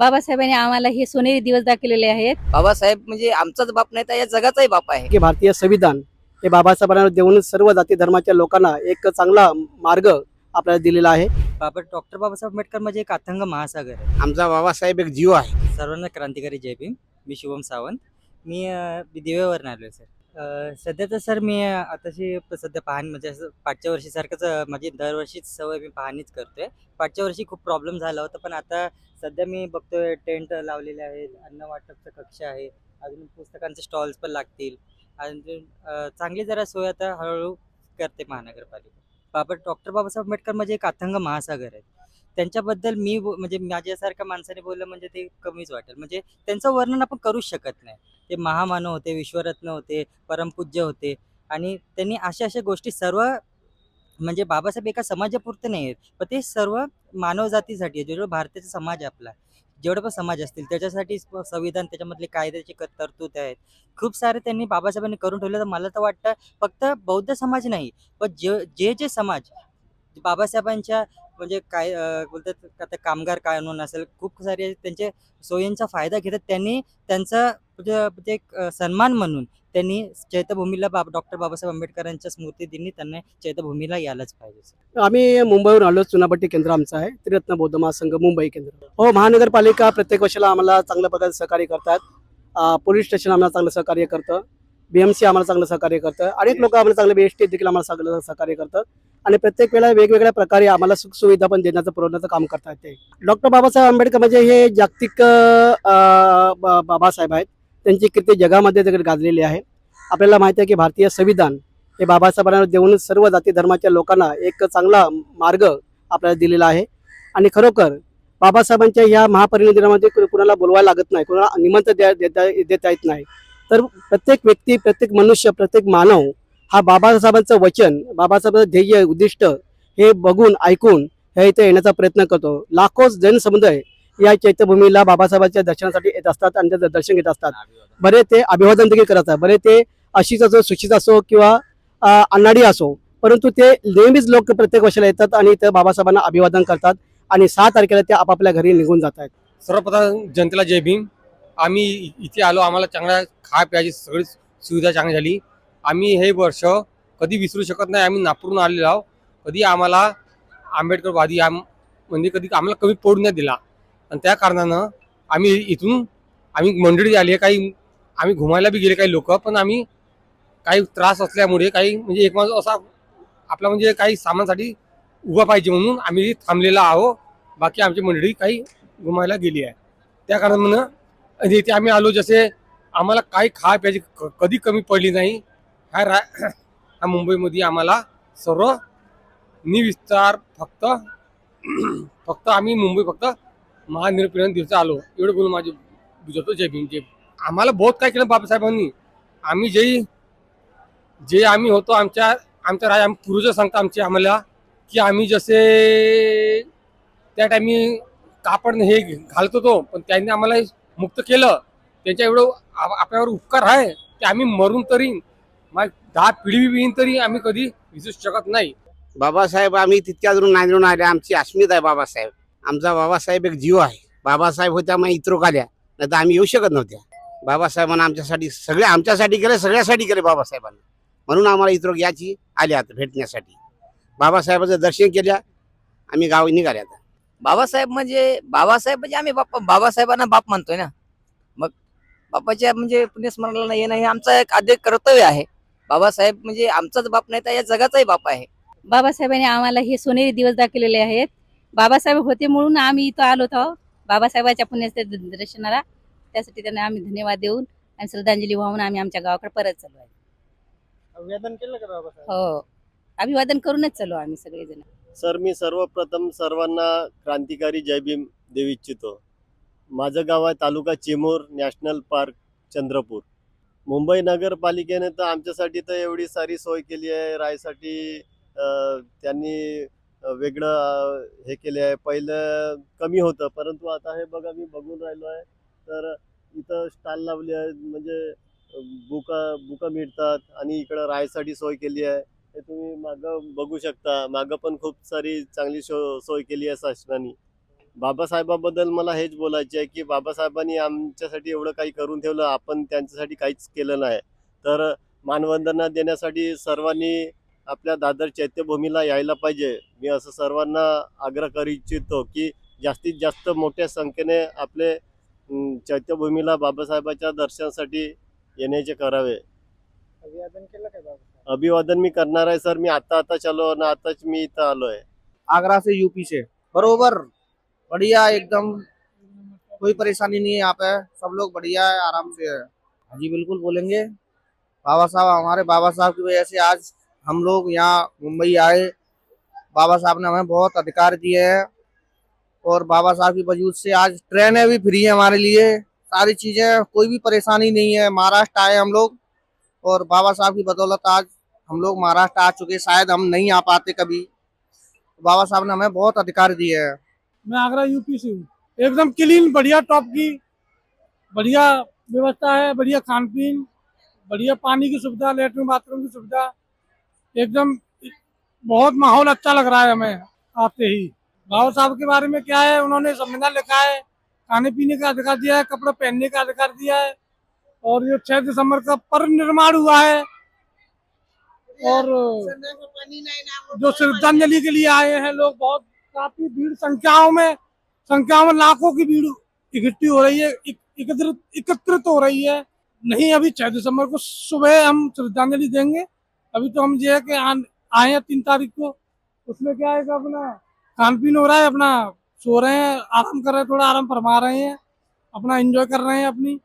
बाबासाहेबांनी आम्हाला हे सोनेरी दिवस दाखवलेले आहेत. बाबासाहेब म्हणजे आमचाच बाप नाही तर या जगाचाही बाप आहे. की भारतीय संविधान हे बाबासाहेबांना देऊन सर्व जाती धर्माच्या लोकांना एक चांगला मार्ग आपल्याला दिलेला आहे. डॉक्टर बाबासाहेब आंबेडकर म्हणजे एक अथांग महासागर आहे. आमचा बाबासाहेब एक जीव आहे. सर्वांना क्रांतिकारी जय भीम. मी शुभम सावंत. मी दिवेवरून आलो आहे सर. सध्या तर सर मी आताशी सध्या पाहणी म्हणजे असं पाठच्या वर्षीसारखंच माझी दरवर्षीच सवय मी पाहणीच करतोय. पाठच्या वर्षी खूप प्रॉब्लेम झाला होता, पण आता सध्या मी बघतोय टेंट लावलेले आहेत, अन्न वाटपचं कक्ष आहे, अजून पुस्तकांचे स्टॉल्स पण लागतील. अजून चांगली जरा सोय आता हळूहळू करते महानगरपालिका. डॉक्टर बाबासाहेब आंबेडकर म्हणजे एक अथांग महासागर आहे. त्यांच्याबद्दल मी म्हणजे माझ्यासारख्या माणसाने बोललं म्हणजे ते कमीच वाटेल. म्हणजे त्यांचं वर्णन आपण करूच शकत नाही. ते महामानव होते, विश्वरत्न होते, परमपूज्य होते आणि त्यांनी अशा गोष्टी सर्व म्हणजे बाबासाहेब एका समाजापुरते नाही आहेत, पण ते सर्व मानवजातीसाठी आहे. जेवढं भारताचा समाज आहे आपला, जेवढे पण समाज असतील त्याच्यासाठी संविधान, त्याच्यामधले कायद्याची तरतूद आहेत. खूप सारे त्यांनी बाबासाहेबांनी करून ठेवले. तर मला तर वाटतं फक्त बौद्ध समाज नाही, पण जे समाज बाबासाहेबांच्या म्हणजे काय बोलतात आता कामगार कानून असेल, खूप सारे त्यांचे सोयींचा फायदा घेतात. त्यांनी त्यांचा म्हणजे एक सन्मान म्हणून त्यांनी चैत्यभूमीला डॉक्टर बाबासाहेब आंबेडकरांच्या स्मृतिदिनी त्यांना चैत्यभूमीला यायलाच पाहिजे. आम्ही मुंबईवरून आलो. चुनापट्टी केंद्र आमचं आहे, त्रिरत्न बौद्ध महासंघ मुंबई केंद्र. हो, महानगरपालिका प्रत्येक वर्षाला आम्हाला चांगल्या प्रकारे सहकार्य करतात. पोलीस स्टेशन आम्हाला चांगलं सहकार्य करतं. BMC आम्हाला चांगलं सहकार्य करतं. अनेक लोक आम्हाला चांगलं BST देखील आम्हाला चांगलं सहकार्य करतं आणि प्रत्येक वेळेला वेगवेगळ्या प्रकारे आम्हाला सुखसुविधा पण देण्याचं पुरवण्याचं काम करतात. ते डॉक्टर बाबासाहेब आंबेडकर म्हणजे हे जागतिक बाबासाहेब आहेत. त्यांची कीर्ती जगामध्ये देखील गाजलेली आहे. आपल्याला माहिती आहे की भारतीय संविधान हे बाबासाहेबांना देऊन सर्व जाती धर्माच्या लोकांना एक चांगला मार्ग आपल्याला दिलेला आहे. आणि खरोखर बाबासाहेबांच्या या महापरिनिर्वाण दिनामध्ये कुणाला बोलवायला लागत नाही, कुणाला निमंत्रण देता येत नाही. तर प्रत्येक व्यक्ती, प्रत्येक मनुष्य, प्रत्येक मानव हा बाबासाहेबांचं वचन, बाबासाहेबांचं ध्येय, उद्दिष्ट हे बघून ऐकून हे इथे येण्याचा प्रयत्न करतो. लाखो जनसमुदाय या चैत्यभूमीला बाबासाहेबांच्या दर्शनासाठी येत असतात आणि त्याचं दर्शन घेत असतात. बरे ते अभिवादन देखील करतात. बरे ते अशीच असो, सुशित असो किंवा अनाडी असो, परंतु ते नेहमीच लोक प्रत्येक वर्षाला येतात आणि ते बाबासाहेबांना अभिवादन करतात आणि 6 तारखेला ते आपापल्या घरी निघून जात आहेत. सर्वप्रथम जनतेला जय भीम. आम्ही इथे आलो, आम्हाला चांगला खाय प्यायची सगळी सुविधा चांगली झाली. आम्ही हे वर्ष कधी विसरू शकत नाही. आम्ही नागपूरहून आलेलो आहोत. कधी आम्हाला आंबेडकरवादी म्हणजे कधी आम्हाला कमी पडू नाही दिला आणि त्या कारणानं आम्ही मंडळी आली आहे. काही आम्ही घुमायला बी गेले काही लोक, पण आम्ही काही त्रास असल्यामुळे काही म्हणजे एक माणूस असा आपला म्हणजे काही सामानासाठी उभा पाहिजे म्हणून आम्ही थांबलेला आहो. बाकी आमची मंडळी काही घुमायला गेली आहे. त्या कारणानं इथे आम्ही आलो. जसे आम्हाला काही खाय प्यायची कधी कमी पडली नाही. ह्या मुंबईमध्ये आम्हाला सर्व निविस्तार फक्त आम्ही मुंबई फक्त महानिर्वाण दिवस आलो. एवढं बोलून माझे बुजवतो. जय भीम. जय. आम्हाला बहुत काय केलं बाबासाहेबांनी. आम्ही जे आम्ही होतो आमच्या पूर्वज सांगता आमचे आम्हाला की आम्ही जसे त्या टाइमी कापड हे घालत होतो, पण त्यांनी आम्हाला मुक्त केलं. त्यांच्या एवढं आपल्यावर उपकार आहे की आम्ही मरून तरी 10 पिढी येईन तरी आम्ही कधी विसरू शकत नाही. बाबासाहेब आम्ही तितक्या दूरून नांदेडून आले. आमची अस्मिता आहे बाबासाहेब. आमचा बाबासाहेब एक जीव आहे. बाबासाहेब होत्या मग इतरो आल्या, नाही तर आम्ही येऊ शकत नव्हत्या. बाबासाहेबांना आमच्यासाठी केलं, सगळ्यासाठी केलं बाबासाहेबांना. म्हणून आम्हाला इतरो याची आले आता भेटण्यासाठी. बाबासाहेबाचं दर्शन केल्या, आम्ही गाव निघाले आता. बाबासाहेब म्हणजे आम्ही बाबासाहेबांना बाप मानतोय ना. मग बापाच्या म्हणजे पुण्यस्मरणाला येणं हे आमचं एक आद्य कर्तव्य आहे. बाबासाहेब म्हणजे आमचाच बाप नाही तर या जगाचाही बाप आहे. बाबासाहेबांनी आम्हाला हे सोनेरी दिवस दाखवलेले आहेत. बाबासाहेब होते म्हणून आम्ही इथं आलो आहोत बाबासाहेबाच्या पुण्यदर्शनाला. त्यासाठी त्यांना आम्ही धन्यवाद देऊन आणि श्रद्धांजली वाहून आम्ही आमच्या गावाकडे परत चालू आहे. अभिवादन केलं का बाबासाहेब? हो, अभिवादन करूनच चालू आम्ही सगळेजण. सर, मी सर्वप्रथम सर्वांना क्रांतिकारी जय भीम देऊ इच्छितो. माझं गाव आहे तालुका चिमूर, नॅशनल पार्क, चंद्रपूर. मुंबई नगरपालिकेने तर आमच्यासाठी तर एवढी सारी सोय केली आहे. राहायसाठी त्यांनी वेगळं हे केले आहे. पहिलं कमी होतं, परंतु आता हे बघा मी बघून राहिलो आहे तर इथं स्टॉल लावले आहेत. म्हणजे बुका मिळतात आणि इकडं राहायसाठी सोय केली आहे. हे तुम्ही मागं बघू शकता. मागं पण खूप सारी चांगली सोय केली आहे शासनाने. बाबासाहेबाबद्दल मला हेच बोलायचे आहे की बाबासाहेबांनी आमच्यासाठी एवढं काही करून ठेवलं, आपण त्यांच्यासाठी काहीच केलं नाही. तर मानवंदना देण्यासाठी सर्वांनी आपल्या दादर चैत्यभूमीला यायला पाहिजे. मी असं सर्वांना आग्रह करू इच्छितो की जास्तीत जास्त मोठ्या संख्येने आपले चैत्यभूमीला बाबासाहेबाच्या दर्शनासाठी येण्याचे करावे. अभिवादन मी करणार आहे सर. मी आता चालू ना, आताच मी इथं आलोय. आगरा से यूपी से बरोबर बढ़िया एकदम, कोई परेशानी नहीं है यहाँ पे, सब लोग बढ़िया है, आराम से है। हाँ जी बिल्कुल बोलेंगे। बाबा साहब, हमारे बाबा साहब की वजह से आज हम लोग यहाँ मुंबई आए। बाबा साहब ने हमें बहुत अधिकार दिए हैं और बाबा साहब की वजूद से आज ट्रेनें भी फ्री है हमारे लिए, सारी चीजें, कोई भी परेशानी नहीं है। महाराष्ट्र आए हम लोग और बाबा साहब की बदौलत आज हम लोग महाराष्ट्र आ चुके, शायद हम नहीं आ पाते कभी। बाबा साहब ने हमें बहुत अधिकार दिए हैं। मैं आगरा यूपी से हूँ। एकदम क्लीन, बढ़िया टॉप की बढ़िया व्यवस्था है, बढ़िया खान पीन, बढ़िया पानी की सुविधा, लेटरिन बाथरूम की सुविधा, एकदम बहुत माहौल अच्छा लग रहा है हमें आते ही। बाबा साहब के बारे में क्या है, उन्होंने संविधान लिखा है, खाने पीने का अधिकार दिया है, कपड़े पहनने का अधिकार दिया है, और ये 6 दिसंबर का पर्व निर्माण हुआ है। और जो श्रद्धांजलि के लिए आए हैं लोग, बहुत काफी भीड़, संख्याओं में लाखों की भीड़ इकट्ठी हो रही है, एकत्रित हो रही है। नहीं, अभी 6 दिसंबर को सुबह हम श्रद्धांजलि देंगे। अभी तो हम ये है कि आए हैं 3 तारीख को, उसमें क्या है कि अपना खान पीन हो रहा है, अपना सो रहे हैं, आराम कर रहे हैं, थोड़ा आराम फरमा रहे हैं, अपना एंजॉय कर रहे हैं अपनी